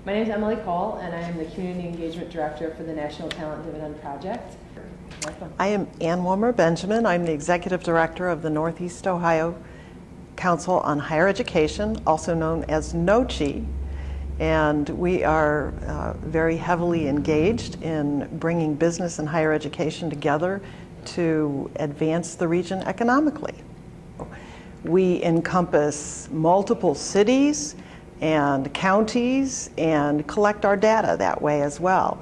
My name is Emily Cole, and I am the Community Engagement Director for the National Talent Dividend Project. Welcome. I am Womer Benjamin. I'm the Executive Director of the Northeast Ohio Council on Higher Education, also known as NOCHI, and we are very heavily engaged in bringing business and higher education together to advance the region economically. We encompass multiple cities and counties and collect our data that way as well.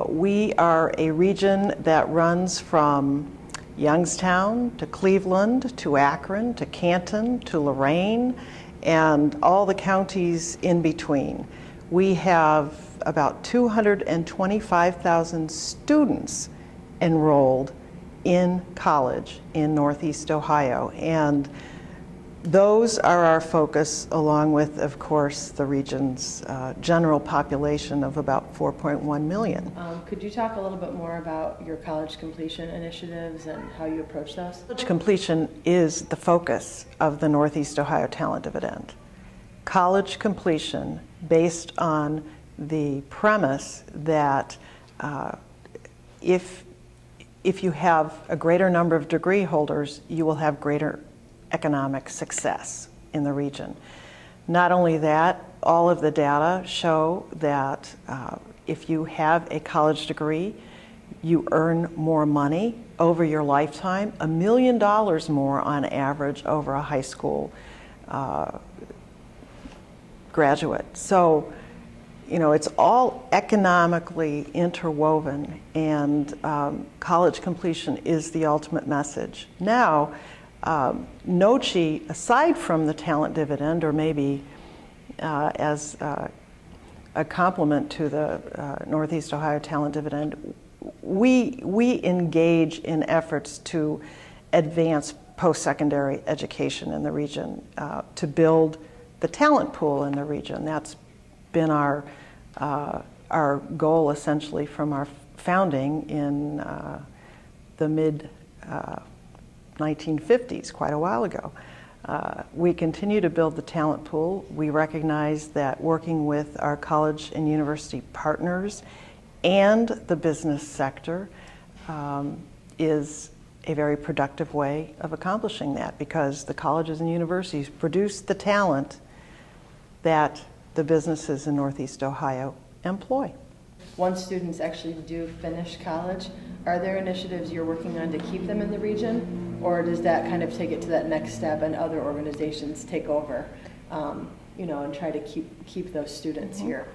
We are a region that runs from Youngstown to Cleveland to Akron to Canton to Lorain and all the counties in between. We have about 225,000 students enrolled in college in Northeast Ohio, and those are our focus, along with, of course, the region's general population of about 4.1 million. Could you talk a little bit more about your college completion initiatives and how you approach those? College completion is the focus of the Northeast Ohio Talent Dividend. College completion based on the premise that if you have a greater number of degree holders, you will have greater economic success in the region. Not only that, all of the data show that if you have a college degree, you earn more money over your lifetime, $1 million more on average over a high school graduate. So, you know, it's all economically interwoven, and college completion is the ultimate message. Now, NOCHI, aside from the talent dividend, or maybe as a complement to the Northeast Ohio Talent Dividend, we engage in efforts to advance post-secondary education in the region, to build the talent pool in the region. That's been our goal essentially from our founding in the mid 1950s, quite a while ago. We continue to build the talent pool. We recognize that working with our college and university partners and the business sector is a very productive way of accomplishing that, because the colleges and universities produce the talent that the businesses in Northeast Ohio employ. Once students actually do finish college, are there initiatives you're working on to keep them in the region, or does that kind of take it to that next step and other organizations take over, you know, and try to keep those students here?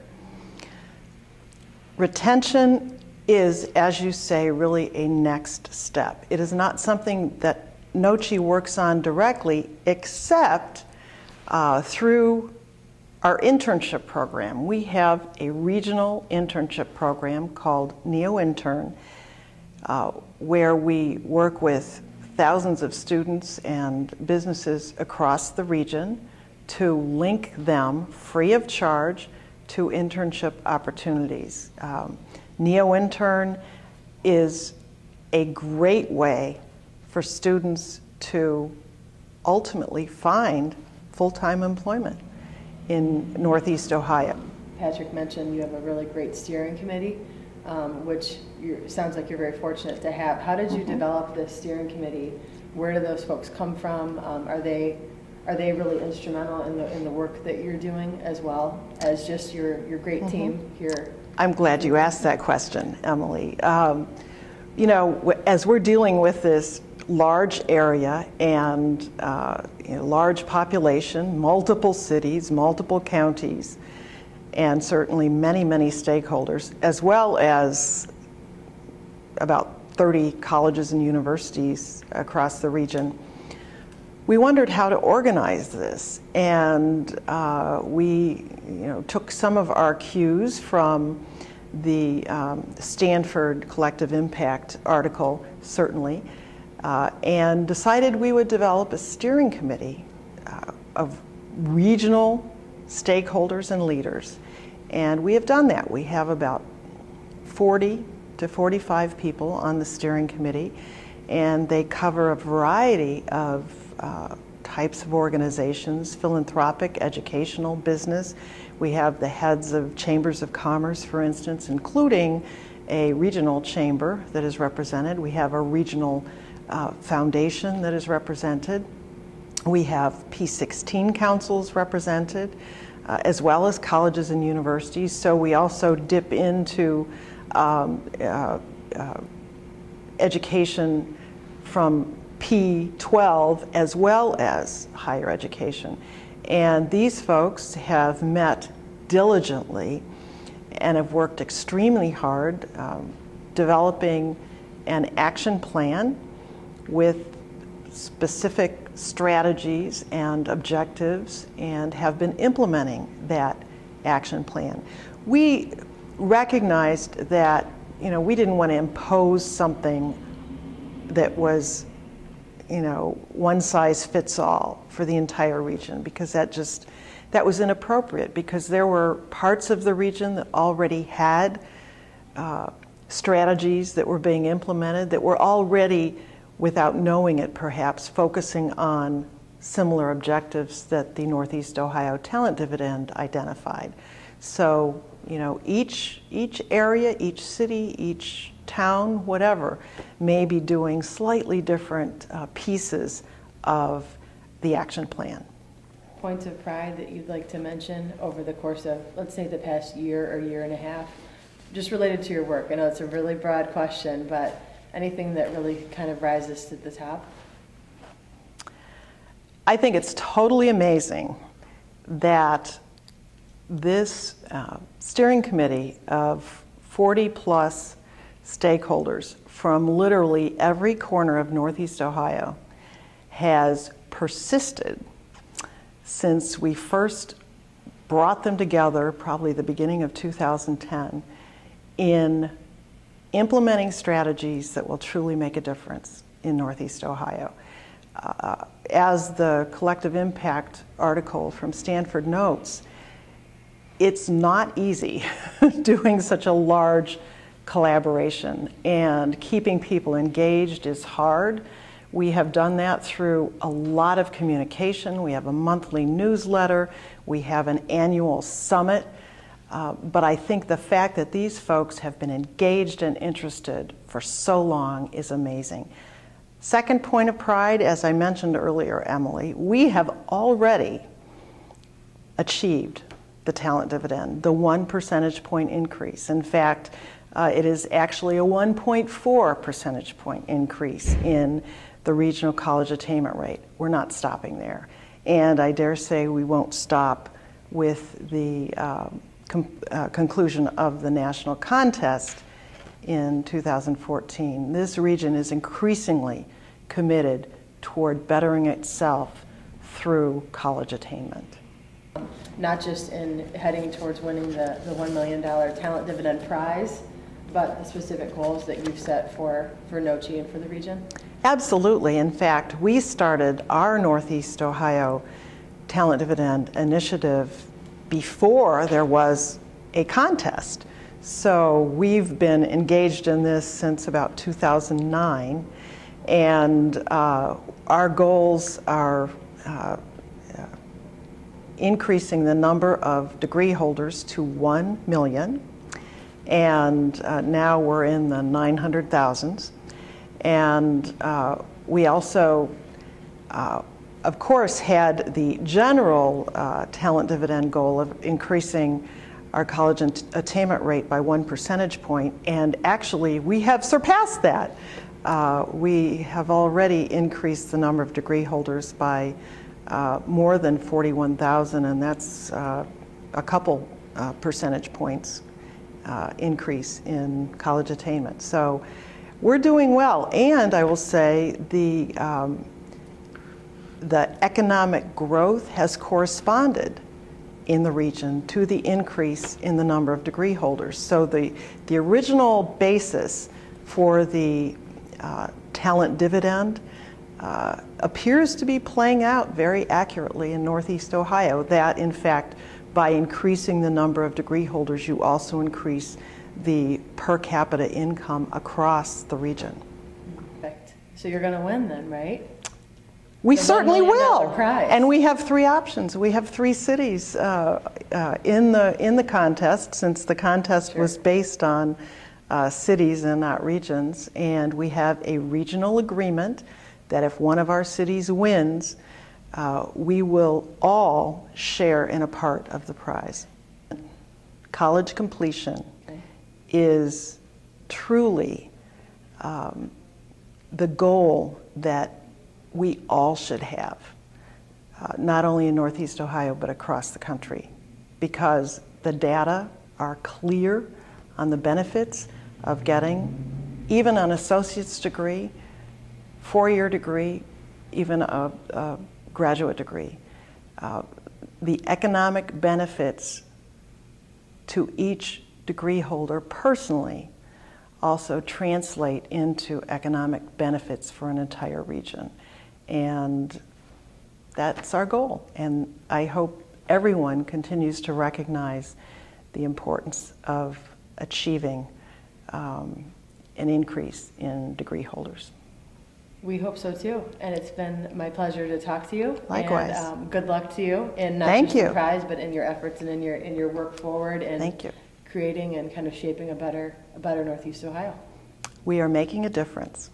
Retention is, as you say, really a next step. It is not something that NOCHI works on directly, except through our internship program. We have a regional internship program called Neo-Intern, where we work with thousands of students and businesses across the region to link them free of charge to internship opportunities. Neo-Intern is a great way for students to ultimately find full-time employment in Northeast Ohio. Patrick mentioned you have a really great steering committee, which sounds like you're very fortunate to have. How did you develop this steering committee? Where do those folks come from? Are they really instrumental in the work that you're doing, as well as just your great team here? I'm glad you asked that question, Emily. You know, as we're dealing with this large area and you know, large population, multiple cities, multiple counties, and certainly many, many stakeholders, as well as about 30 colleges and universities across the region, we wondered how to organize this. And we took some of our cues from the Stanford Collective Impact article, certainly, and decided we would develop a steering committee of regional stakeholders and leaders. And we have done that. We have about 40 to 45 people on the steering committee, and they cover a variety of types of organizations: philanthropic, educational, business. We have the heads of chambers of commerce, for instance, including a regional chamber that is represented. We have a regional foundation that is represented. We have P16 councils represented, as well as colleges and universities. So we also dip into education from P12 as well as higher education. And these folks have met diligently and have worked extremely hard developing an action plan with specific strategies and objectives, and have been implementing that action plan. We recognized that, you know, we didn't want to impose something that was, you know, one size fits all for the entire region, because that was inappropriate, because there were parts of the region that already had strategies that were being implemented that were already, without knowing it perhaps, focusing on similar objectives that the Northeast Ohio Talent Dividend identified. So, you know, each area, each city, each town, whatever, may be doing slightly different pieces of the action plan. Points of pride that you'd like to mention over the course of, let's say, the past year or year and a half, just related to your work? I know it's a really broad question, but anything that really kind of rises to the top? I think it's totally amazing that this steering committee of 40 plus stakeholders from literally every corner of Northeast Ohio has persisted since we first brought them together, probably the beginning of 2010, in implementing strategies that will truly make a difference in Northeast Ohio. As the collective impact article from Stanford notes, it's not easy doing such a large collaboration, and keeping people engaged is hard. We have done that through a lot of communication. We have a monthly newsletter. We have an annual summit. But I think the fact that these folks have been engaged and interested for so long is amazing. Second point of pride, as I mentioned earlier, Emily, we have already achieved the talent dividend, the 1 percentage point increase. In fact, it is actually a 1.4 percentage point increase in the regional college attainment rate. We're not stopping there. And I dare say we won't stop with the conclusion of the national contest in 2014. This region is increasingly committed toward bettering itself through college attainment. Not just in heading towards winning the $1 million talent dividend prize, but the specific goals that you've set for NOCHI and for the region? Absolutely. In fact, we started our Northeast Ohio Talent Dividend initiative before there was a contest. So we've been engaged in this since about 2009, and our goals are increasing the number of degree holders to 1 million, and now we're in the 900,000s. And we also, of course, had the general talent dividend goal of increasing our college attainment rate by 1 percentage point, and actually we have surpassed that. We have already increased the number of degree holders by more than 41,000, and that's a couple percentage points increase in college attainment. So we're doing well, and I will say the economic growth has corresponded in the region to the increase in the number of degree holders. So the original basis for the talent dividend appears to be playing out very accurately in Northeast Ohio, that in fact by increasing the number of degree holders you also increase the per capita income across the region. Perfect. So you're going to win then, right? We The $1 certainly million will. prize. And we have 3 options. We have 3 cities in the contest, since the contest Sure. was based on cities and not regions. And we have a regional agreement that if one of our cities wins, we will all share in a part of the prize. College completion is truly the goal that we all should have, not only in Northeast Ohio, but across the country, because the data are clear on the benefits of getting even an associate's degree, 4-year degree, even a graduate degree. The economic benefits to each degree holder personally also translate into economic benefits for an entire region. And that's our goal. And I hope everyone continues to recognize the importance of achieving an increase in degree holders. We hope so too, and it's been my pleasure to talk to you. Likewise. And good luck to you in not Thank just you. the prize, but in your efforts and in your work forward and Thank you. creating and kind of shaping a better Northeast Ohio. We are making a difference.